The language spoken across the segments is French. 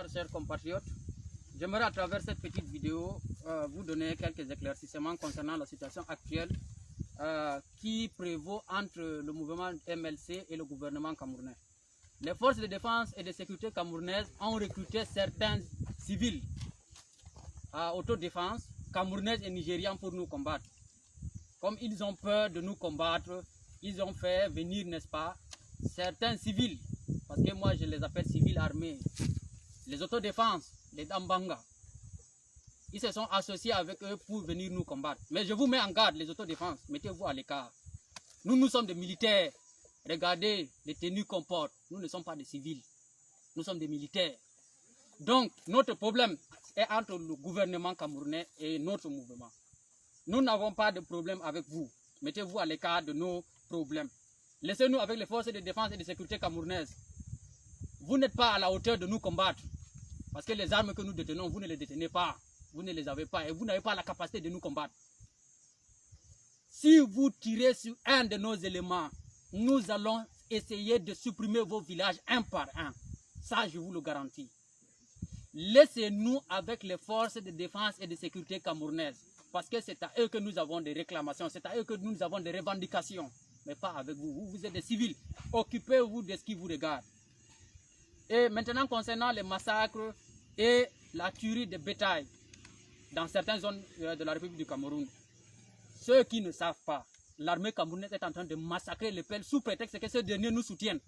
Bonsoir chers compatriotes. J'aimerais à travers cette petite vidéo vous donner quelques éclaircissements concernant la situation actuelle qui prévaut entre le mouvement MLC et le gouvernement camerounais. Les forces de défense et de sécurité camerounaises ont recruté certains civils à autodéfense camerounaises et nigérians pour nous combattre. Comme ils ont peur de nous combattre, ils ont fait venir, n'est-ce pas, certains civils, parce que moi je les appelle civils armés, les autodéfenses, les Dambanga. Ils se sont associés avec eux pour venir nous combattre. Mais je vous mets en garde, les autodéfenses, mettez-vous à l'écart. Nous sommes des militaires. Regardez les tenues qu'on porte. Nous ne sommes pas des civils. Nous sommes des militaires. Donc, notre problème est entre le gouvernement camerounais et notre mouvement. Nous n'avons pas de problème avec vous. Mettez-vous à l'écart de nos problèmes. Laissez-nous avec les forces de défense et de sécurité camerounaises. Vous n'êtes pas à la hauteur de nous combattre. Parce que les armes que nous détenons, vous ne les détenez pas. Vous ne les avez pas et vous n'avez pas la capacité de nous combattre. Si vous tirez sur un de nos éléments, nous allons essayer de supprimer vos villages un par un. Ça, je vous le garantis. Laissez-nous avec les forces de défense et de sécurité camerounaises. Parce que c'est à eux que nous avons des réclamations, c'est à eux que nous avons des revendications. Mais pas avec vous. Vous êtes des civils. Occupez-vous de ce qui vous regarde. Et maintenant, concernant les massacres et la tuerie de bétail dans certaines zones de la République du Cameroun, ceux qui ne savent pas, l'armée camerounaise est en train de massacrer les peuples sous prétexte que ces derniers nous soutiennent.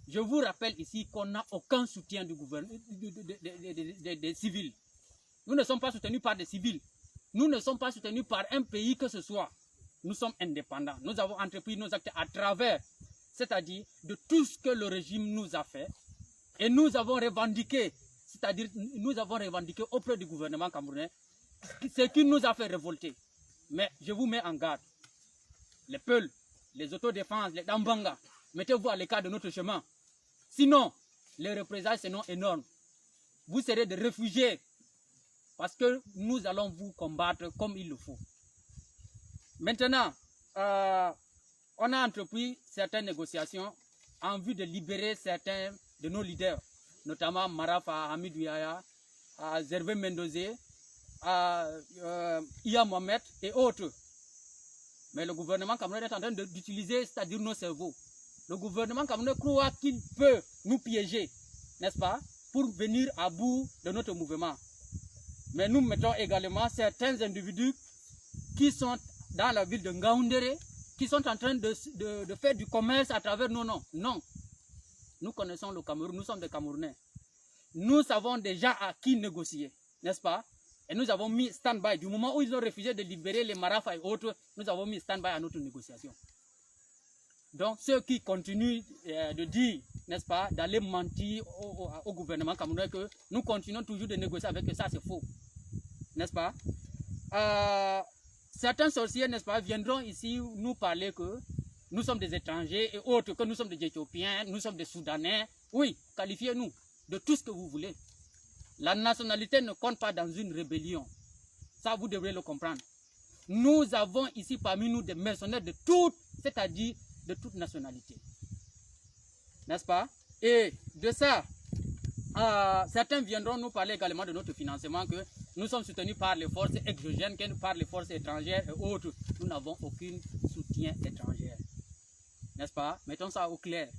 Je vous rappelle ici qu'on n'a aucun soutien du gouvernement, des civils. Nous ne sommes pas soutenus par des civils. Nous ne sommes pas soutenus par un pays que ce soit. Nous sommes indépendants. Nous avons entrepris nos actes à travers, c'est-à-dire de tout ce que le régime nous a fait. Et nous avons revendiqué, c'est-à-dire nous avons revendiqué auprès du gouvernement camerounais ce qui nous a fait révolter. Mais je vous mets en garde. Les Peuls, les autodéfenses, les Dambanga, mettez-vous à l'écart de notre chemin. Sinon, les représailles seront énormes. Vous serez des réfugiés parce que nous allons vous combattre comme il le faut. Maintenant, on a entrepris certaines négociations en vue de libérer certains de nos leaders, notamment Marafa, Hamid Ouiaya, Zervé Mendozé, Iya Mohamed et autres. Mais le gouvernement camerounais est en train d'utiliser, c'est-à-dire nos cerveaux. Le gouvernement camerounais croit qu'il peut nous piéger, n'est-ce pas, pour venir à bout de notre mouvement. Mais nous mettons également certains individus qui sont dans la ville de Ngaoundéré, qui sont en train de faire du commerce à travers nos noms. Non. Nous connaissons le Cameroun, nous sommes des Camerounais. Nous savons déjà à qui négocier, n'est-ce pas? Et nous avons mis stand-by. Du moment où ils ont refusé de libérer les Marafa et autres, nous avons mis stand-by à notre négociation. Donc ceux qui continuent de dire, n'est-ce pas, d'aller mentir au gouvernement camerounais que nous continuons toujours de négocier avec eux, ça c'est faux. N'est-ce pas? Certains sorciers, n'est-ce pas, viendront ici nous parler que nous sommes des étrangers et autres, que nous sommes des Éthiopiens, nous sommes des Soudanais. Oui, qualifiez-nous de tout ce que vous voulez. La nationalité ne compte pas dans une rébellion. Ça, vous devrez le comprendre. Nous avons ici parmi nous des mercenaires de toutes, c'est-à-dire de toute nationalité. N'est-ce pas? Et de ça, certains viendront nous parler également de notre financement, que nous sommes soutenus par les forces exogènes, par les forces étrangères et autres. Nous n'avons aucun soutien étranger. N'est-ce pas? Mettons ça au clair.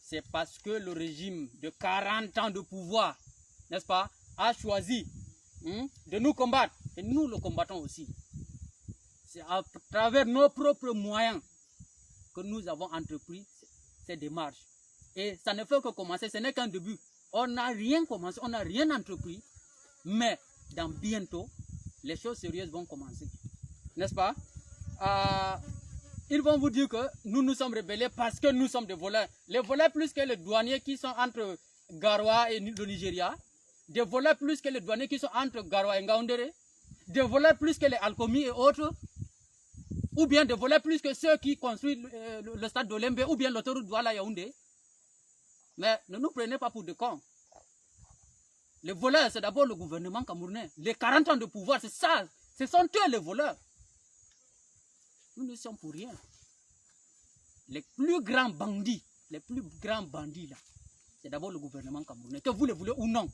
C'est parce que le régime de 40 ans de pouvoir, n'est-ce pas, a choisi de nous combattre. Et nous le combattons aussi. C'est à travers nos propres moyens que nous avons entrepris ces démarches. Et ça ne fait que commencer, ce n'est qu'un début. On n'a rien commencé, on n'a rien entrepris. Mais dans bientôt, les choses sérieuses vont commencer. N'est-ce pas? Ils vont vous dire que nous nous sommes rebellés parce que nous sommes des voleurs. Les voleurs plus que les douaniers qui sont entre Garoua et le Nigeria. Des voleurs plus que les douaniers qui sont entre Garoua et Ngaoundéré. Des voleurs plus que les Alkomi et autres. Ou bien des voleurs plus que ceux qui construisent le stade d'Olembe ou bien l'autoroute Douala-Yaoundé. Mais ne nous prenez pas pour des cons. Les voleurs, c'est d'abord le gouvernement camerounais. Les 40 ans de pouvoir, c'est ça. Ce sont eux les voleurs. Nous ne sommes pour rien. Les plus grands bandits là, c'est d'abord le gouvernement camerounais, que vous le voulez ou non.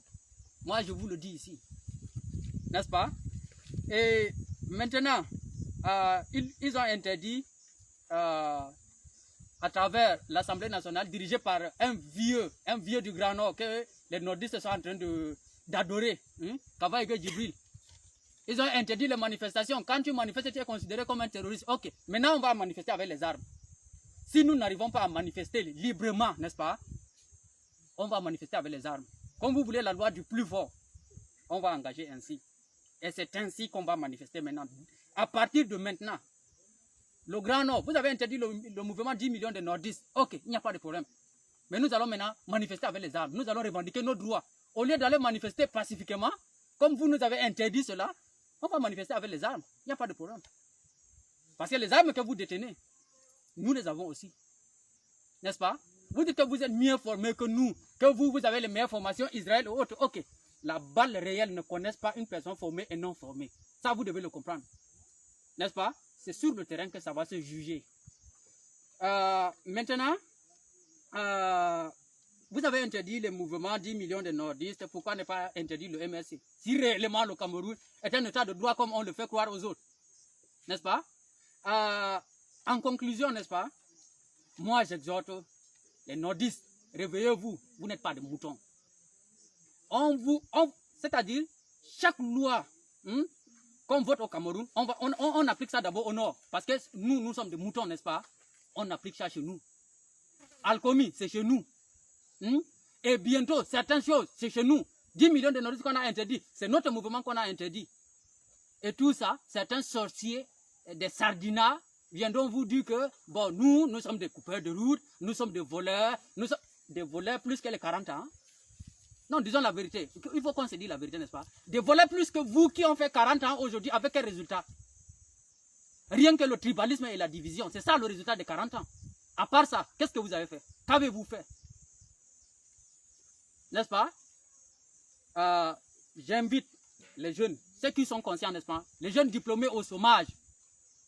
Moi, je vous le dis ici. N'est-ce pas? Et maintenant, ils ont interdit, à travers l'Assemblée nationale, dirigée par un vieux du Grand Nord, que les nordistes sont en train d'adorer, Kavaïga Djibril. Ils ont interdit les manifestations. Quand tu manifestes, tu es considéré comme un terroriste. Ok, maintenant on va manifester avec les armes. Si nous n'arrivons pas à manifester librement, n'est-ce pas? On va manifester avec les armes. Comme vous voulez la loi du plus fort, on va engager ainsi. Et c'est ainsi qu'on va manifester maintenant. À partir de maintenant, le Grand Nord, vous avez interdit le mouvement 10 millions de nordistes. Ok, il n'y a pas de problème. Mais nous allons maintenant manifester avec les armes. Nous allons revendiquer nos droits. Au lieu d'aller manifester pacifiquement, comme vous nous avez interdit cela, on va manifester avec les armes. Il n'y a pas de problème. Parce que les armes que vous détenez, nous les avons aussi. N'est-ce pas? Vous dites que vous êtes mieux formés que nous, que vous avez les meilleures formations, Israël ou autres. Ok. La balle réelle ne connaît pas une personne formée et non formée. Ça, vous devez le comprendre. N'est-ce pas? C'est sur le terrain que ça va se juger. Maintenant, vous avez interdit le mouvement 10 millions de nordistes. Pourquoi ne pas interdire le MRC? Si réellement le Cameroun est un état de droit comme on le fait croire aux autres. N'est-ce pas? En conclusion, n'est-ce pas? Moi, j'exhorte les nordistes, réveillez-vous, vous n'êtes pas des moutons. C'est-à-dire, chaque loi qu'on vote au Cameroun, on applique ça d'abord au nord. Parce que nous sommes des moutons, n'est-ce pas? On applique ça chez nous. Alcomi, c'est chez nous. Et bientôt, certaines choses, c'est chez nous. 10 millions de nordistes qu'on a interdit, c'est notre mouvement qu'on a interdit. Et tout ça, certains sorciers, des sardinats, viendront vous dire que, bon, nous sommes des coupeurs de route, nous sommes des voleurs plus que les 40 ans. Non, disons la vérité. Il faut qu'on se dise la vérité, n'est-ce pas? Des voleurs plus que vous qui ont fait 40 ans aujourd'hui, avec quel résultat? Rien que le tribalisme et la division. C'est ça le résultat de 40 ans. À part ça, qu'est-ce que vous avez fait? Qu'avez-vous fait? N'est-ce pas? J'invite les jeunes, ceux qui sont conscients, n'est-ce pas? Les jeunes diplômés au chômage.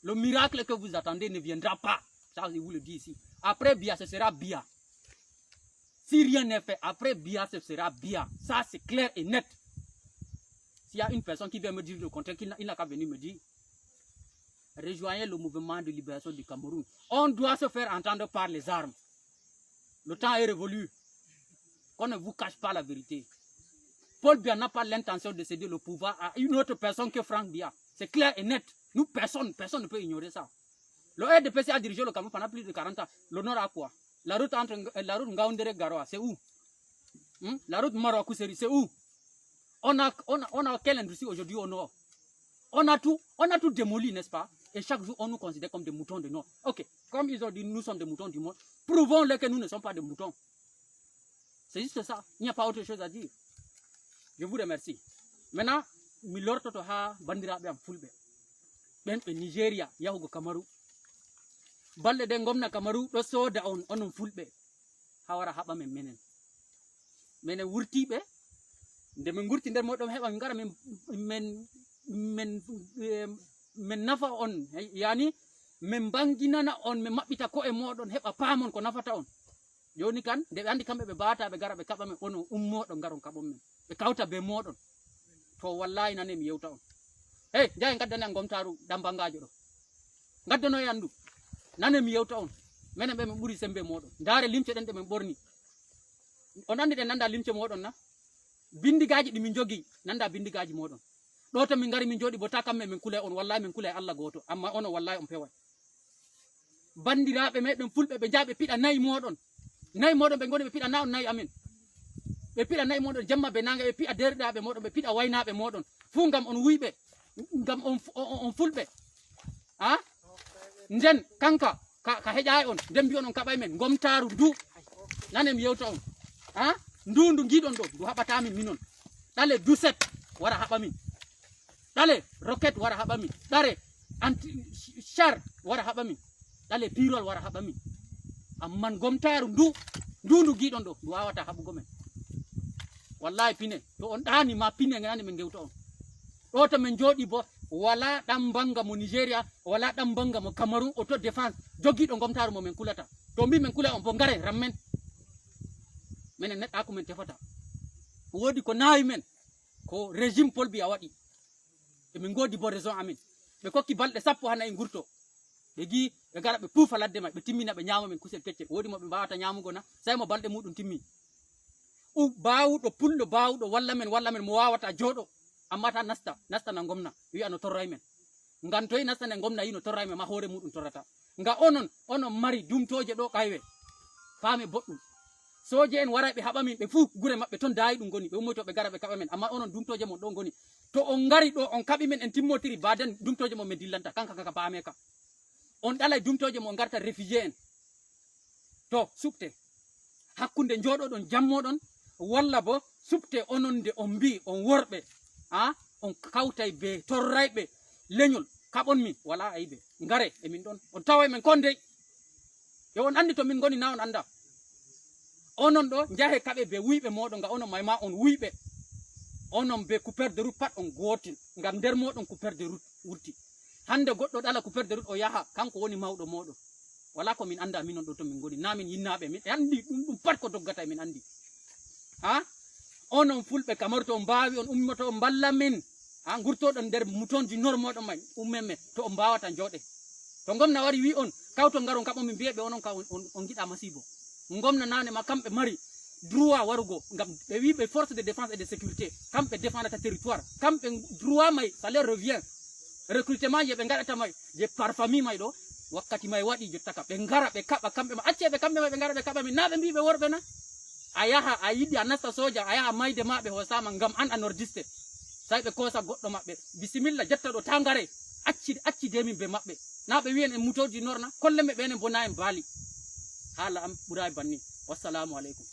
Le miracle que vous attendez ne viendra pas. Ça, je vous le dis ici. Après Bia, ce sera Bia. Si rien n'est fait, après Bia, ce sera Bia. Ça, c'est clair et net. S'il y a une personne qui vient me dire le contraire, il n'a qu'à venir me dire. Rejoignez le mouvement de libération du Cameroun. On doit se faire entendre par les armes. Le temps est révolu. Qu'on ne vous cache pas la vérité. Paul Biya n'a pas l'intention de céder le pouvoir à une autre personne que Franck Biya. C'est clair et net. Nous, personne ne peut ignorer ça. Le RDPC a dirigé le Cameroun pendant plus de 40 ans. Le Nord a quoi? La route Ngaoundéré-Garoua, c'est où? La route Maroc-Kousséri, c'est où? On a quelle industrie aujourd'hui au Nord? On a tout démoli, n'est-ce pas? Et chaque jour, on nous considère comme des moutons du Nord. Ok, comme ils ont dit, nous sommes des moutons du monde. Prouvons-le que nous ne sommes pas des moutons. C'est juste ça. Il n'y a pas autre chose à dire. Je vous remercie. Maintenant, Milor Totoha Bandira Biam Fulbe. Ben Nigeria, Yahugo Kamaru. Balle de Ngomna Kamaru, do soda on Fulbe. Hawara Haba Menen. Mene Wurti be. De Mengurti der Modom Heba Ngara men nafa on. Yani, men banginana on, men mapita ko e modon heba pamon ko nafata on. Joni kan de andi kambe be bata be gara be kaba men on ummodo ngaron kabom men be kawta be modon to wallahi nane mi yewta on hey jay gaddane ngomtaru dambangajo do gaddono yandu nane mi yewta on menen be men buri sembe modon ndare limce den de men borni on andi de nanda limce modon na bindigaji di min jogi nanda bindigaji modon do to min ngari min jodi bo takam men kulay on wallahi min kulay Allah goto amma on wallahi on peway bandirabe meden fulbe be jabe pida nay modon nay modon be ngoni be pida naw nay amin be pida nay modon jamma be nanga be pida derdabe modon be pida waynabe modon fu ngam on wuybe ngam on fulbe ha nden kanka ka hejaay on dembi on kabay men gomtaru du nanem yewta on ha ndundu ngidon do du habata min minon dale du set wara haba min dale rocket wara haba min dare anti char wara haba min dale pirol wara haba min amman gomtaru ndu gidon do du wawata habugo men wallahi pine to on dani ma pine ngani men gewto on do to men jodi bo wala dam banga mo Nigeria wala dam banga mo Cameroun auto défense jogido gomtaru mo men kulata to mbi men kula on bo ngare rammen minen neɗɗako men tefata wodi ko nawi men ko régime Paul Biya waɗi emin godi bo raison amin ɓe kokki balɗe 10 hana e gurto ɓe gi ɓe gara ɓe puufa ladde may ɓe timmina ɓe ñama men kusel kecce wodi mo ɓe mbawata ñamugo na sai mo balɗe muɗum timmi bawuɗo pulɗo bawuɗo walla men mo wawata jooɗo amma ta nasta na gomna wi'a no torray men ngam toyi nasta ne gomna yi no torray men ma hoore muɗum torrata nga onon mari dumtoje ɗo kaywe faame boɗɗum soje en waray ɓe haɓa min ɓe fuu gure maɓɓe ton dayi ɗum goni ɓe ummoto ɓe gara ɓe kaɓa men amma onon dumtoje mon ɗo goni to on ngari ɗo on kaɓi men en timmotiri baden dumtoje mon min dillanta kanka kaka paame ka on ɗalay dumtoje mon garta réfugié en to subte hakkunde jooɗoɗon jammoɗon walla bo subte onon de on mbi on worɓe on kawtay be torrayɓe leñol kaɓon min wala ayiɓe ngare e min ɗon on taway men kon dey yo on andi to min goni na on anda onon ɗo jahe kaɓe be wuyɓe moɗon nga onon mayma on wuyɓe onon be coupeur de route pat on gotin ngam nder moɗon coupeur de route wurti hande goɗɗo ɗala coupeur de route o yaha kanko woni mawɗo moɗon wala ko min anda minon ɗo to min goni na min yinnaɓe min andi ɗum pat ko doggata min andi onon fulɓe kamar to on mbawi on ummoto on balla min gurtoɗon nder mutonji normoɗon may ummenme to on mbawata jooɗe to gomna wari wi on kawto ngaron kaɓo min mbiyeɓe onon ka on giɗa masibo gomna nane ma kamɓe mari droit warugo ngam ɓe wi ɓe force de défense et de sécurité kamɓe défendata territoire kamɓe droit may ça leur revient recrutement je ɓe gaɗata may je par famille may ɗo wakkati may waɗi jottaka ɓe ngara ɓe kaɓa kamɓe ma acceɓe kamɓe may ɓe ngara ɓe kaɓa min na ɓe mbiɓe worɓe na a yaha a yiɗi a nasta soja a yaha mayde maɓe hosama ngam an a nordiste sai ɓe kosa goɗɗo maɓɓe bisimilla jetta ɗo ta ngare accide min be maɓɓe na ɓe wiyen en mutoji norna kolleme ɓenen bo na en baali haala am ɓuray banni wassalamu aleykum